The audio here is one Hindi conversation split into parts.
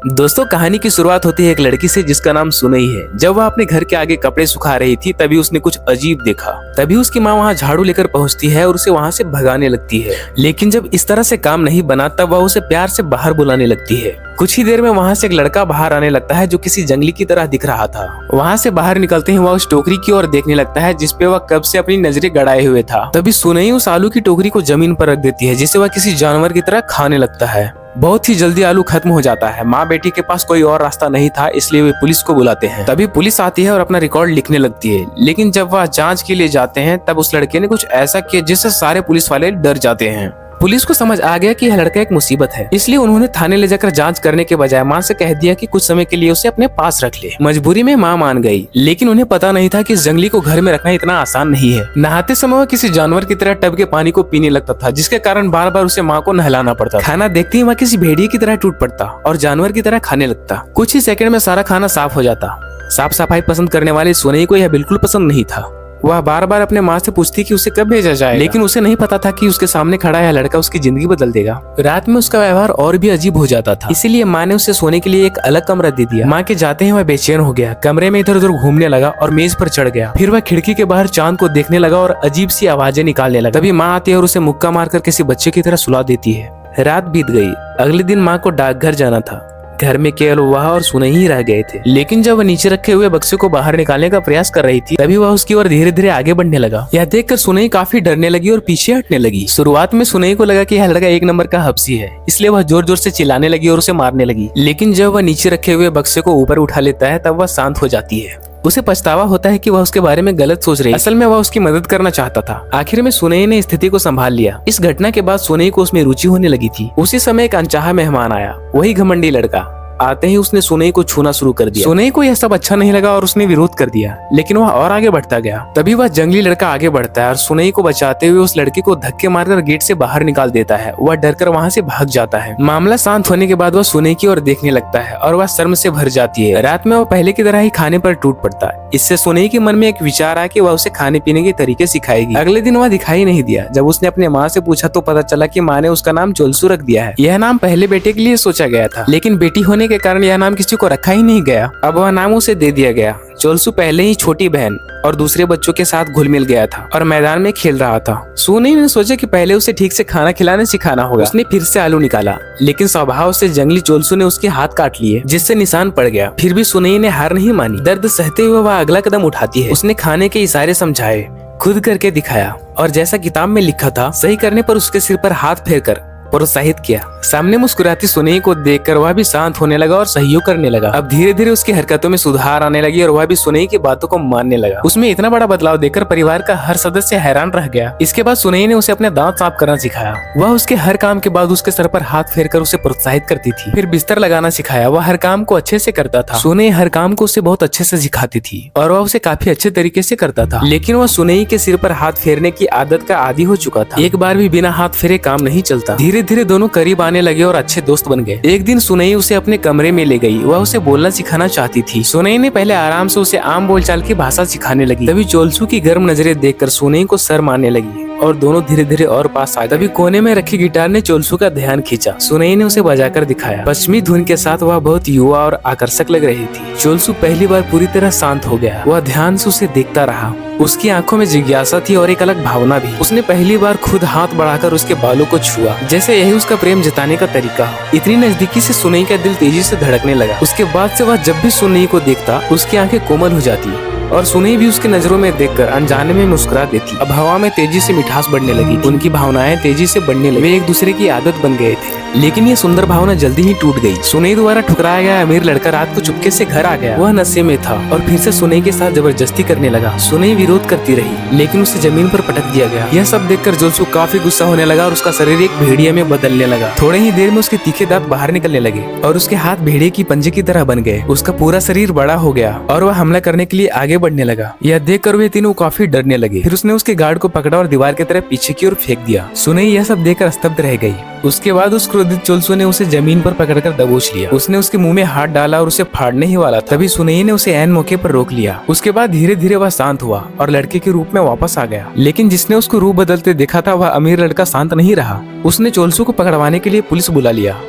दोस्तों, कहानी की शुरुआत होती है एक लड़की से जिसका नाम सुनई है। जब वह अपने घर के आगे कपड़े सुखा रही थी तभी उसने कुछ अजीब देखा। तभी उसकी माँ वहाँ झाड़ू लेकर पहुँचती है और उसे वहाँ से भगाने लगती है। लेकिन जब इस तरह से काम नहीं बना तब वह उसे प्यार से बाहर बुलाने लगती है। कुछ ही देर में वहाँ से एक लड़का बाहर आने लगता है जो किसी जंगली की तरह दिख रहा था। वहाँ से बाहर निकलते ही वह उस टोकरी की ओर देखने लगता है जिसपे वह कब से अपनी नजरें गड़ाए हुए था। तभी सुनई उस आलू की टोकरी को जमीन पर रख देती है जिसे वह किसी जानवर की तरह खाने लगता है। बहुत ही जल्दी आलू खत्म हो जाता है। माँ बेटी के पास कोई और रास्ता नहीं था, इसलिए वे पुलिस को बुलाते हैं। तभी पुलिस आती है और अपना रिकॉर्ड लिखने लगती है। लेकिन जब वह जांच के लिए जाते हैं तब उस लड़के ने कुछ ऐसा किया जिससे सारे पुलिस वाले डर जाते हैं। पुलिस को समझ आ गया कि यह लड़का एक मुसीबत है, इसलिए उन्होंने थाने ले जाकर जांच करने के बजाय माँ से कह दिया कि कुछ समय के लिए उसे अपने पास रख ले। मजबूरी में माँ मान गई, लेकिन उन्हें पता नहीं था कि इस जंगली को घर में रखना इतना आसान नहीं है। नहाते समय वह किसी जानवर की तरह टब के पानी को पीने लगता था, जिसके कारण बार बार उसे माँ को नहलाना पड़ता। खाना देखते ही वह किसी भेड़िए की तरह टूट पड़ता और जानवर की तरह खाने लगता। कुछ ही सेकंड में सारा खाना साफ हो जाता। साफ सफाई पसंद करने वाले सुनई को यह बिल्कुल पसंद नहीं था। वह बार बार अपने माँ से पूछती कि उसे कब भेजा जाए, लेकिन उसे नहीं पता था कि उसके सामने खड़ा यह लड़का उसकी जिंदगी बदल देगा। रात में उसका व्यवहार और भी अजीब हो जाता था, इसीलिए माँ ने उसे सोने के लिए एक अलग कमरा दे दिया। माँ के जाते ही वह बेचैन हो गया, कमरे में इधर उधर घूमने लगा और मेज पर चढ़ गया। फिर वह खिड़की के बाहर चांद को देखने लगा और अजीब सी आवाजें निकालने लगा। तभी माँ आती है और उसे मुक्का मारकर किसी बच्चे की तरह सुला देती है। रात बीत गई। अगले दिन माँ को डाकघर जाना था। घर में केवल वह और सुनई ही रह गए थे। लेकिन जब वह नीचे रखे हुए बक्से को बाहर निकालने का प्रयास कर रही थी तभी वह उसकी ओर धीरे धीरे आगे बढ़ने लगा। यह देखकर सुनई काफी डरने लगी और पीछे हटने लगी। शुरुआत में सुनई को लगा कि यह लड़का एक नंबर का हब्सी है, इसलिए वह जोर जोर से चिल्लाने लगी और उसे मारने लगी। लेकिन जब वह नीचे रखे हुए बक्से को ऊपर उठा लेता है तब वह शांत हो जाती है। उसे पछतावा होता है कि वह उसके बारे में गलत सोच रही है। असल में वह उसकी मदद करना चाहता था। आखिर में सुनई ने स्थिति को संभाल लिया। इस घटना के बाद सुनई को उसमें रुचि होने लगी थी। उसी समय एक अनचाहा मेहमान आया, वही घमंडी लड़का। आते ही उसने सुनई को छूना शुरू कर दिया। सुनई को यह सब अच्छा नहीं लगा और उसने विरोध कर दिया, लेकिन वह और आगे बढ़ता गया। तभी वह जंगली लड़का आगे बढ़ता है और सुनई को बचाते हुए उस लड़के को धक्के मारकर गेट से बाहर निकाल देता है। वह डरकर वहाँ से भाग जाता है। मामला शांत होने के बाद वह सुनई की ओर देखने लगता है और वह शर्म से भर जाती है। रात में वह पहले की तरह ही खाने पर टूट पड़ता है। इससे सुनई के मन में एक विचार आया कि वह उसे खाने पीने के तरीके सिखाएगी। अगले दिन वह दिखाई नहीं दिया। जब उसने अपने माँ से पूछा तो पता चला कि माँ ने उसका नाम चोलसू रख दिया है। यह नाम पहले बेटे के लिए सोचा गया था, लेकिन बेटी होने के कारण यह नाम को रखा ही नहीं गया। अब वह नाम उसे दे दिया गया। चोलसू पहले ही छोटी बहन और दूसरे बच्चों के साथ घुल मिल गया था और मैदान में खेल रहा था। सुनई ने सोचा कि पहले उसे ठीक से खाना खिलाने सिखाना होगा। उसने फिर से आलू निकाला, लेकिन स्वभाव से जंगली चोलसू ने उसके हाथ काट लिए, जिससे निशान पड़ गया। फिर भी सुनई ने हार नहीं मानी। दर्द सहते हुए वह अगला कदम उठाती है। उसने खाने के इशारे समझाए, खुद करके दिखाया और जैसा किताब में लिखा था सही करने पर उसके सिर पर हाथ फेरकर प्रोत्साहित किया। सामने मुस्कुराती सुनई को देखकर वह भी शांत होने लगा और सहयोग करने लगा। अब धीरे धीरे उसकी हरकतों में सुधार आने लगी और वह भी सुनई की बातों को मानने लगा। उसमें इतना बड़ा बदलाव देखकर परिवार का हर सदस्य हैरान रह गया। इसके बाद सुनई ने उसे अपने दांत साफ करना सिखाया। वह उसके हर काम के बाद उसके सर पर हाथ फेरकर उसे प्रोत्साहित करती थी। फिर बिस्तर लगाना सिखाया। वह हर काम को अच्छे से करता था। सुनई हर काम को उसे बहुत अच्छे से सिखाती थी और वह उसे काफी अच्छे तरीके से करता था। लेकिन वह सुनई के सिर पर हाथ फेरने की आदत का आदी हो चुका था। एक बार भी बिना हाथ फेरे काम नहीं चलता। धीरे धीरे दोनों करीब आने लगे और अच्छे दोस्त बन गए। एक दिन सुनई उसे अपने कमरे में ले गई। वह उसे बोलना सिखाना चाहती थी। सुनई ने पहले आराम से उसे आम बोलचाल की भाषा सिखाने लगी। तभी चोलसू की गर्म नजरें देखकर सुनई को शर्म आने लगी और दोनों धीरे धीरे और पास आए। तभी कोने में रखी गिटार ने चोलसू का ध्यान खींचा। सुनई ने उसे बजाकर दिखाया। पश्चिमी धुन के साथ वह बहुत युवा और आकर्षक लग रही थी। चोलसू पहली बार पूरी तरह शांत हो गया। वह ध्यान से उसे देखता रहा। उसकी आंखों में जिज्ञासा थी और एक अलग भावना भी। उसने पहली बार खुद हाथ बढ़ाकर उसके बालों को छुआ, जैसे यही उसका प्रेम जताने का तरीका हो। इतनी नजदीकी से सुनई का दिल तेजी से धड़कने लगा। उसके बाद से वह जब भी सुनई को देखता उसकी आंखें कोमल हो जाती और सुनई भी उसके नजरों में देखकर अनजाने में मुस्कुरा देती। अब हवा में तेजी से मिठास बढ़ने लगी। उनकी भावनाएं तेजी से बढ़ने लगी। वे एक दूसरे की आदत बन गए थे, लेकिन ये सुंदर भावना जल्दी ही टूट गई। सुनई द्वारा ठुकराया गया अमीर लड़का रात को चुपके से घर आ गया। वह नशे में था और फिर से सुनई के साथ जबरदस्ती करने लगा। सुनई विरोध करती रही, लेकिन उसे जमीन पर पटक दिया गया। यह सब देखकर चोलसू काफी गुस्सा होने लगा और उसका शरीर एक भेड़िए में बदलने लगा। थोड़े ही देर में उसके तीखे दांत बाहर निकलने लगे और उसके हाथ भेड़िए की पंजे की तरह बन गए। उसका पूरा शरीर बड़ा हो गया और वह हमला करने के लिए आगे बढ़ने लगा। यह देखकर वे तीनों काफी डरने लगे। फिर उसने उसके गार्ड को पकड़ा और दीवार की तरफ पीछे की ओर फेंक दिया। सुनई यह सब देखकर स्तब्ध रह गई। उसके बाद उस क्रोधित चोलसू ने उसे जमीन पर पकड़कर दबोच लिया। उसने उसके मुंह में हाथ डाला और उसे फाड़ने ही वाला था। तभी सुनई ने उसे ऐन मौके पर रोक लिया। उसके बाद धीरे धीरे वह शांत हुआ और लड़के के रूप में वापस आ गया। लेकिन जिसने उसको रूप बदलते देखा था वह अमीर लड़का शांत नहीं रहा। उसने चोलसू को पकड़वाने के लिए पुलिस बुला लिया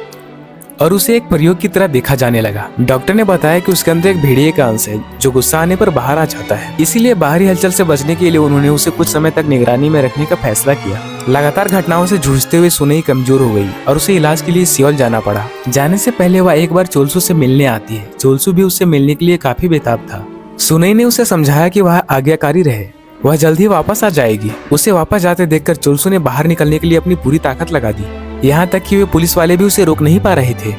और उसे एक प्रयोग की तरह देखा जाने लगा। डॉक्टर ने बताया कि उसके अंदर एक भेड़िए का अंश है जो गुस्सा आने पर बाहर आ जाता है, इसीलिए बाहरी हलचल से बचने के लिए उन्होंने उसे कुछ समय तक निगरानी में रखने का फैसला किया। लगातार घटनाओं से जूझते हुए सुनई कमजोर हो गई और उसे इलाज के लिए सियोल जाना पड़ा। जाने से पहले वह एक बार चोलसू से मिलने आती है। चोलसू भी उससे मिलने के लिए काफी बेताब था। सुनई ने उसे समझाया कि वह आज्ञाकारी रहे, वह जल्द ही वापस आ जाएगी। उसे वापस जाते देखकर चोलसू ने बाहर निकलने के लिए अपनी पूरी ताकत लगा दी। यहाँ तक कि वे पुलिस वाले भी उसे रोक नहीं पा रहे थे।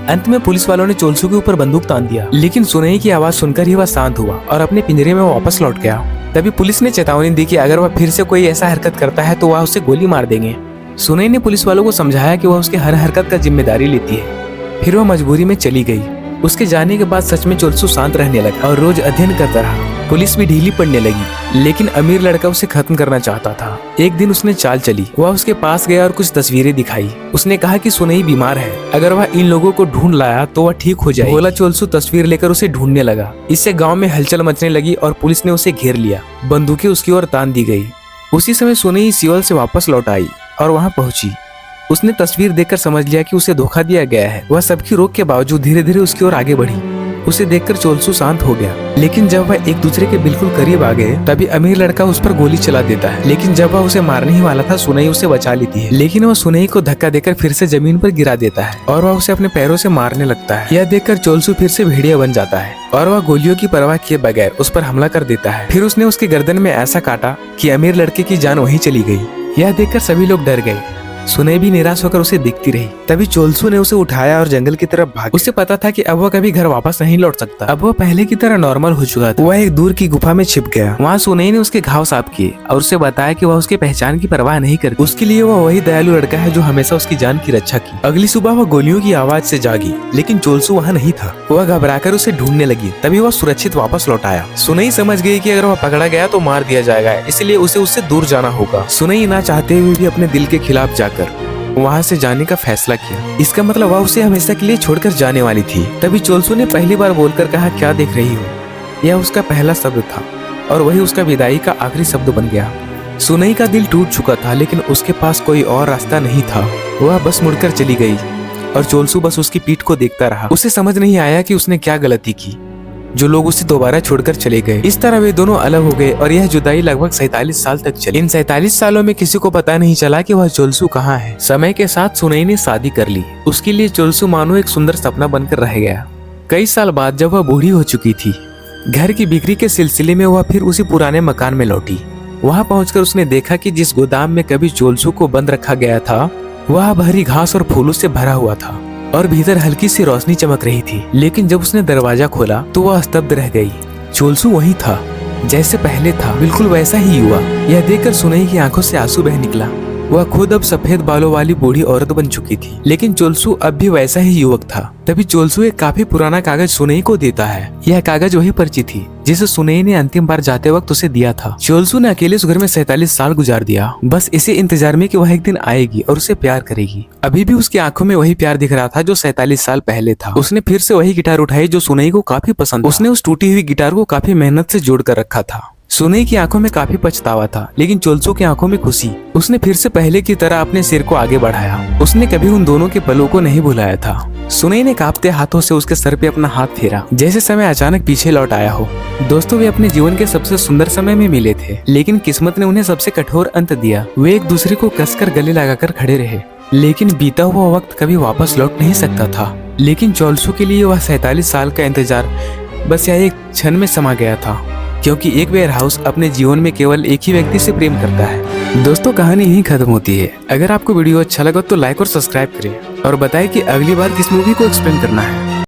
अंत में पुलिस वालों ने चोलसू के ऊपर बंदूक तान दिया, लेकिन सुनई की आवाज सुनकर ही वह शांत हुआ और अपने पिंजरे में वापस लौट गया। तभी पुलिस ने चेतावनी दी कि अगर वह फिर से कोई ऐसा हरकत करता है तो वह उसे गोली मार देंगे। सुनई ने पुलिस वालों को समझाया कि वह उसकी हर हरकत का जिम्मेदारी लेती है। फिर वह मजबूरी में चली गई। उसके जाने के बाद सच में चोलसू शांत रहने लगा और रोज अध्ययन करता रहा। पुलिस भी ढीली पड़ने लगी, लेकिन अमीर लड़का उसे खत्म करना चाहता था। एक दिन उसने चाल चली। वह उसके पास गया और कुछ तस्वीरें दिखाई। उसने कहा कि सुनई बीमार है, अगर वह इन लोगों को ढूंढ लाया तो वह ठीक हो जाए। भोला चोलसू तस्वीर लेकर उसे ढूंढने लगा। इससे गांव में हलचल मचने लगी और पुलिस ने उसे घेर लिया। बंदूकें उसकी ओर तान दी गई। उसी समय सुनई सियोल से वापस लौट आई और वहाँ पहुंची। उसने तस्वीर देखकर समझ लिया कि उसे धोखा दिया गया है। वह सबकी रोक के बावजूद धीरे धीरे उसकी ओर आगे बढ़ी। उसे देखकर चोलसू शांत हो गया, लेकिन जब वह एक दूसरे के बिल्कुल करीब आ गए तभी अमीर लड़का उस पर गोली चला देता है। लेकिन जब वह उसे मारने ही वाला था, सुनई उसे बचा लेती है, लेकिन वह सुनई को धक्का देकर फिर से जमीन पर गिरा देता है और वह उसे अपने पैरों से मारने लगता है। यह देखकर चोलसू फिर से भेड़िया बन जाता है और वह गोलियों की परवाह किए बगैर उस पर हमला कर देता है। फिर उसने उसके गर्दन में ऐसा काटा कि अमीर लड़के की जान वहीं चली गई। यह देखकर सभी लोग डर गए। सुनई भी निराश होकर उसे देखती रही। तभी चोलसू ने उसे उठाया और जंगल की तरफ भागा। उसे पता था कि अब वह कभी घर वापस नहीं लौट सकता। अब वह पहले की तरह नॉर्मल हो चुका था। वह एक दूर की गुफा में छिप गया। वहाँ सुनई ने उसके घाव साफ किए और उसे बताया कि वह उसके पहचान की परवाह नहीं करती। उसके लिए वह वही दयालु लड़का है जो हमेशा उसकी जान की रक्षा की। अगली सुबह वह गोलियों की आवाज से जागी, लेकिन चोलसू वहाँ नहीं था। वह घबराकर उसे ढूंढने लगी। तभी वह सुरक्षित वापस लौट आया। सुनई समझ गई कि अगर वह पकड़ा गया तो मार दिया जाएगा, इसलिए उसे उससे दूर जाना होगा। सुनई ना चाहते हुए भी अपने दिल के खिलाफ जाकर वहाँ से जाने का फैसला किया। इसका मतलब वह उसे हमेशा के लिए छोड़कर जाने वाली थी। तभी चोलसू ने पहली बार बोलकर कहा, क्या देख रही हो? यह उसका पहला शब्द था और वही उसका विदाई का आखिरी शब्द बन गया। सुनई का दिल टूट चुका था, लेकिन उसके पास कोई और रास्ता नहीं था। वह बस मुड़कर चली गई और चोलसू बस उसकी पीठ को देखता रहा। उसे समझ नहीं आया कि उसने क्या गलती की जो लोग उसे दोबारा छोड़कर चले गए। इस तरह वे दोनों अलग हो गए और यह जुदाई लगभग 47 साल तक चली। इन 47 सालों में किसी को पता नहीं चला कि वह चोलसू कहाँ है। समय के साथ सुनई ने शादी कर ली। उसके लिए चोलसू मानो एक सुंदर सपना बनकर रह गया। कई साल बाद जब वह बूढ़ी हो चुकी थी, घर की बिक्री के सिलसिले में वह फिर उसी पुराने मकान में लौटी। वहाँ पहुंचकर उसने देखा कि जिस गोदाम में कभी चोलसू को बंद रखा गया था, वह भरी घास और फूलों से भरा हुआ था और भीतर हल्की सी रोशनी चमक रही थी। लेकिन जब उसने दरवाजा खोला तो वह स्तब्ध रह गई। चोलसू वही था, जैसे पहले था, बिल्कुल वैसा ही हुआ। यह देखकर सुनई की आंखों से आंसू बह निकला। वह खुद अब सफेद बालों वाली बूढ़ी औरत बन चुकी थी, लेकिन चोलसू अब भी वैसा ही युवक था। तभी चोलसू एक काफी पुराना कागज सुनई को देता है। यह कागज वही पर्ची थी जिसे सुनई ने अंतिम बार जाते वक्त उसे दिया था। चोलसू ने अकेले उस घर में 47 साल गुजार दिया, बस इसे इंतजार में कि वह एक दिन आएगी और उसे प्यार करेगी। अभी भी उसकी आंखों में वही प्यार दिख रहा था जो 47 साल पहले था। उसने फिर से वही गिटार उठाई जो सुनई को काफी पसंद था। उसने उस टूटी हुई गिटार को काफी मेहनत से जोड़ कर रखा था। सुनई की आंखों में काफी पछतावा था, लेकिन चोलसू की आंखों में खुशी। उसने फिर से पहले की तरह अपने सिर को आगे बढ़ाया। उसने कभी उन दोनों के पलों को नहीं भुलाया था। सुनई ने कांपते हाथों से उसके सर पे अपना हाथ फेरा, जैसे समय अचानक पीछे लौट आया हो। दोस्तों, वे अपने जीवन के सबसे सुंदर समय में मिले थे, लेकिन किस्मत ने उन्हें सबसे कठोर अंत दिया। वे एक दूसरे को कसकर गले लगाकर खड़े रहे, लेकिन बीता हुआ वक्त कभी वापस लौट नहीं सकता था। लेकिन चोलसू के लिए वह 47 साल का इंतजार बस यह एक क्षण में समा गया था, क्योंकि एक वेयरहाउस अपने जीवन में केवल एक ही व्यक्ति से प्रेम करता है। दोस्तों, कहानी यहीं खत्म होती है। अगर आपको वीडियो अच्छा लगा तो लाइक और सब्सक्राइब करें और बताएं कि अगली बार किस मूवी को एक्सप्लेन करना है।